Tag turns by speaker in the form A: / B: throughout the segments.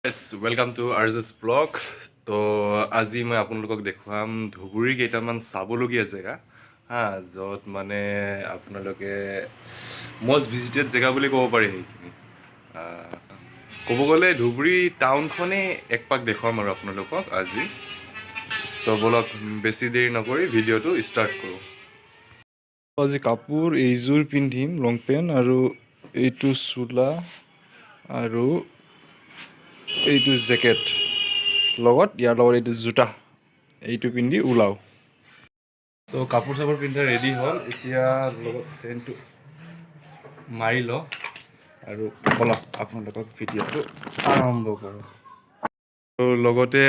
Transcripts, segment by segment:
A: Welcome to RJ's blog. তো আজি মই আপোনালোকক দেখুৱাম ধুবুৰীৰ কেইটামান চাবলগীয়া জেগা হা, য'ত মানে আপোনালোকে মষ্ট ভিজিটেড জেগা বুলি ক'ব পাৰি সেইখিনি। ক'ব গ'লে ধুবুৰী টাউনখনেই এক পাক দেখুৱাম আৰু আপোনালোকক আজি। তো বলক বেছি দেৰি নকৰি ভিডিঅ'টো ষ্টাৰ্ট কৰোঁ। আজি কাপোৰ এইযোৰ পিন্ধিম, লং পেণ্ট, আৰু এইটো চোলা আৰু এইটো জেকেট লগত ইয়াৰ লগত এইটো জোতা, এইটো পিন্ধি ওলাওঁ। তো কাপোৰ চাপোৰ পিন্ধা ৰেডি হ'ল, এতিয়া লগত চেইনটো মাৰি লওঁ আৰু বলক আপোনালোকক ভিডিঅ'টো আৰম্ভ কৰোঁ। তো লগতে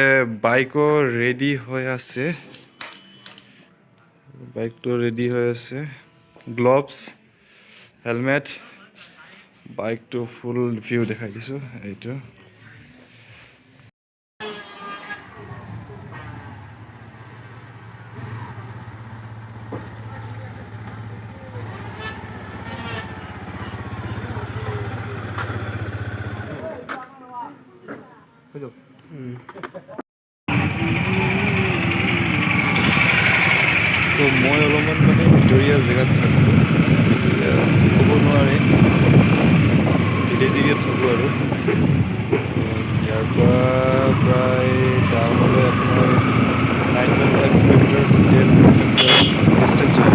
A: বাইকো ৰেডি হৈ আছে, গ্লভছ, হেলমেট, বাইকটো ফুল ভিউ দেখাই দিছোঁ এইটো। তো মই অলপমান মানে ভিতৰীয়া জেগাত থাকোঁ, ক'ব নোৱাৰি ভিলেজ এৰিয়াত থাকোঁ আৰু ইয়াৰ পৰা প্ৰায় টাউনলৈ আপোনাৰ 9.5 কিলোমিটাৰ 10 কিলোমিটাৰ ডিষ্টেঞ্চ হয়।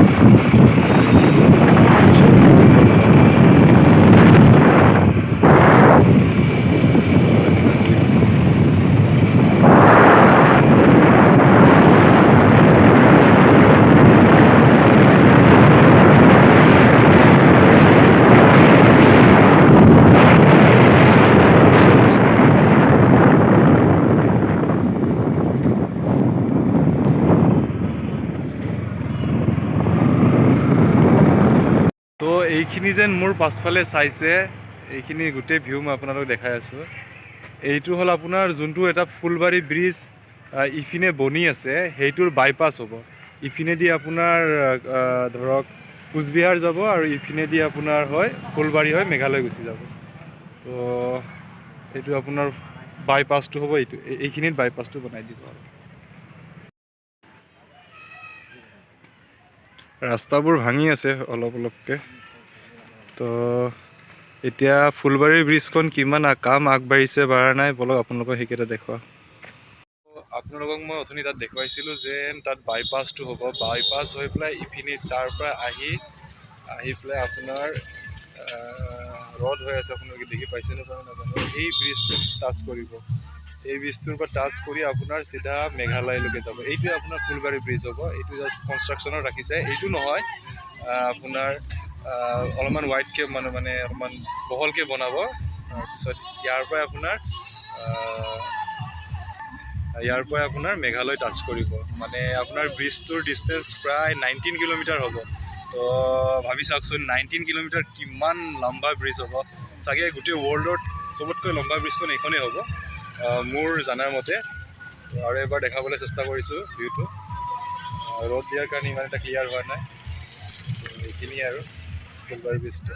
A: তো এইখিনি যেন মোৰ পাছফালে চাইছে, এইখিনি গোটেই ভিউ মই আপোনালোকক দেখাই আছোঁ। এইটো হ'ল আপোনাৰ যোনটো এটা ফুলবাৰী ব্ৰিজ ইপিনে বনি আছে, সেইটোৰ বাইপাছ হ'ব। ইপিনেদি আপোনাৰ ধৰক কোচবিহাৰ যাব আৰু ইপিনেদি আপোনাৰ হয় ফুলবাৰী হৈ মেঘালয় গুচি যাব। তো এইটো আপোনাৰ বাইপাছটো হ'ব, এইখিনিত বাইপাছটো বনাই দিব আৰু। ৰাস্তাবোৰ ভাঙি আছে অলপ অলপকৈ। তো এতিয়া ফুলবাৰীৰ ব্ৰিজখন কিমান কাম আগবাঢ়িছে বাঢ়া নাই, বলক আপোনালোকক সেইকেইটা দেখুৱাওঁ। আপোনালোকক মই অথনি তাত দেখুৱাইছিলোঁ যে তাত বাইপাছটো হ'ব, বাইপাছ হৈ পেলাই ইপিনে তাৰ পৰা আহি পেলাই আপোনাৰ ৰ'ড হৈ আছে, আপোনালোকে দেখি পাইছে নাজানো, এই ব্ৰিজটো টাচ কৰিব। এই ব্ৰিজটোৰ পৰা টাচ কৰি আপোনাৰ চিধা মেঘালয়লৈকে যাব। এইটোৱে আপোনাৰ ফুলবাৰী ব্ৰিজ হ'ব। এইটো জাষ্ট কনষ্ট্ৰাকশ্যনত ৰাখিছে, এইটো নহয় আপোনাৰ অলপমান ৱাইডকৈ মানে অলপমান বহলকৈ বনাব। তাৰপিছত ইয়াৰ পৰাই আপোনাৰ মেঘালয় টাচ কৰিব। মানে আপোনাৰ ব্ৰিজটোৰ ডিষ্টেঞ্চ প্ৰায় 19 কিলোমিটাৰ হ'ব। তো ভাবি চাওকচোন, 19 কিলোমিটাৰ কিমান লম্বা ব্ৰিজ হ'ব। চাগে গোটেই ৱৰ্ল্ডত চবতকৈ লম্বা ব্ৰিজখন এইখনেই হ'ব মোৰ জনাৰ মতে। আৰু এবাৰ দেখাবলৈ চেষ্টা কৰিছোঁ ভিউটো, ৰ'দ দিয়াৰ কাৰণে ইমান এটা ক্লিয়াৰ হোৱা নাই। এইখিনিয়ে আৰু ফুলবাৰী ব্ৰিজটো।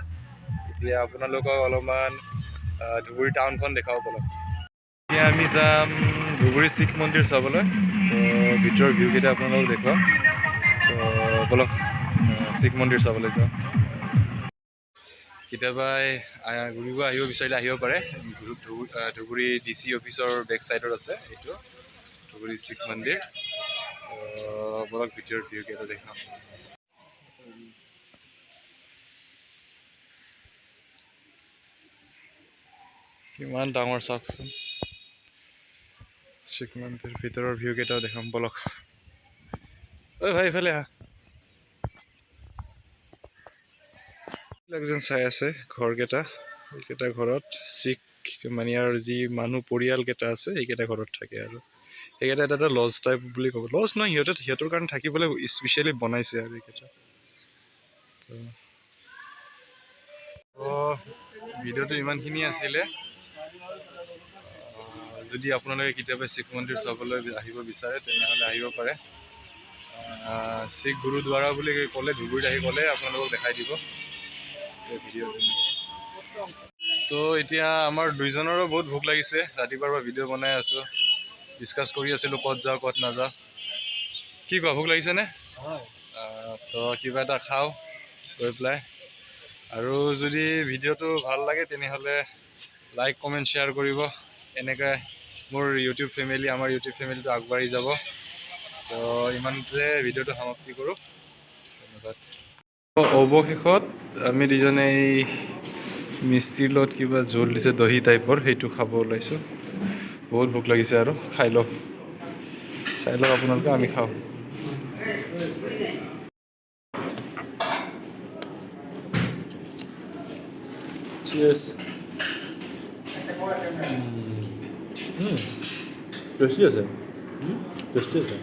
A: এতিয়া আপোনালোকক অলপমান ধুবুৰী টাউনখন দেখাব বলক। এতিয়া আমি যাম ধুবুৰী শিখ মন্দিৰ চাবলৈ। তো ভিতৰৰ ভিউকেইটা আপোনালোকক দেখুৱাম। তো বলক শিখ মন্দিৰ চাবলৈ যাওঁ। কেতিয়াবা ঘূৰিব আহিব বিচাৰিলে আহিব পাৰে। ধুবুৰী DC অফিচৰ বেক চাইডত আছে এইটো ধুবুৰী শিখ মন্দিৰ। বলক ভিতৰৰ ভিউকেইটা দেখাম। কিমান ডাঙৰ চাওকচোন, শিখ মন্দিৰ ভিতৰৰ ভিউকেইটাও দেখাম বলক। ঐ ভাই ইফালে আহ। যেন চাই আছে ঘৰকেইটা, এইকেইটা ঘৰত শিখ মানে আৰু যি মানুহ পৰিয়ালকেইটা আছে এইকেইটা ঘৰত থাকে। আৰু এইকেইটা এটা লজ টাইপ বুলি ক'ব, লজ নহয়, সিহঁতৰ কাৰণে থাকিবলৈ স্পেচিয়েলি বনাইছে আৰু এইকেইটা। ভিডিঅ'টো ইমানখিনি আছিলে। যদি আপোনালোকে কেতিয়াবা শিখ মন্দিৰ চাবলৈ আহিব বিচাৰে তেনেহ'লে আহিব পাৰে। শিখ গুৰুদ্বাৰা বুলি ক'লে, ধুবুৰীত আহি ক'লে আপোনালোকক দেখাই দিব ভিডিঅ'টো।
B: তো এতিয়া আমাৰ দুইজনৰো বহুত ভোক লাগিছে। ৰাতিপুৱাৰ পৰা ভিডিঅ' বনাই আছোঁ, ডিছকাছ কৰি আছিলোঁ ক'ত যাওঁ ক'ত নাযাওঁ। কি কোৱা, ভোক লাগিছেনে? তো কিবা এটা খাওঁ গৈ পেলাই। আৰু যদি ভিডিঅ'টো ভাল লাগে তেনেহ'লে লাইক কমেণ্ট শ্বেয়াৰ কৰিব। এনেকৈ মোৰ ইউটিউব ফেমিলি, আমাৰ ইউটিউব ফেমিলিটো আগবাঢ়ি যাব। তো ইমানতে ভিডিঅ'টো সমাপ্তি কৰোঁ। ধন্যবাদ। অৱশেষত আমি দুজনে এই মিস্ত্ৰীৰ লগত কিবা জোল দিছে, দহি টাইপৰ, সেইটো খাব ওলাইছোঁ। বহুত ভোক লাগিছে আৰু খাই লওঁ। চাই লওক আপোনালোকে, আমি খাওঁ। Cheers. টেষ্টি আছে, টেষ্টি আছে।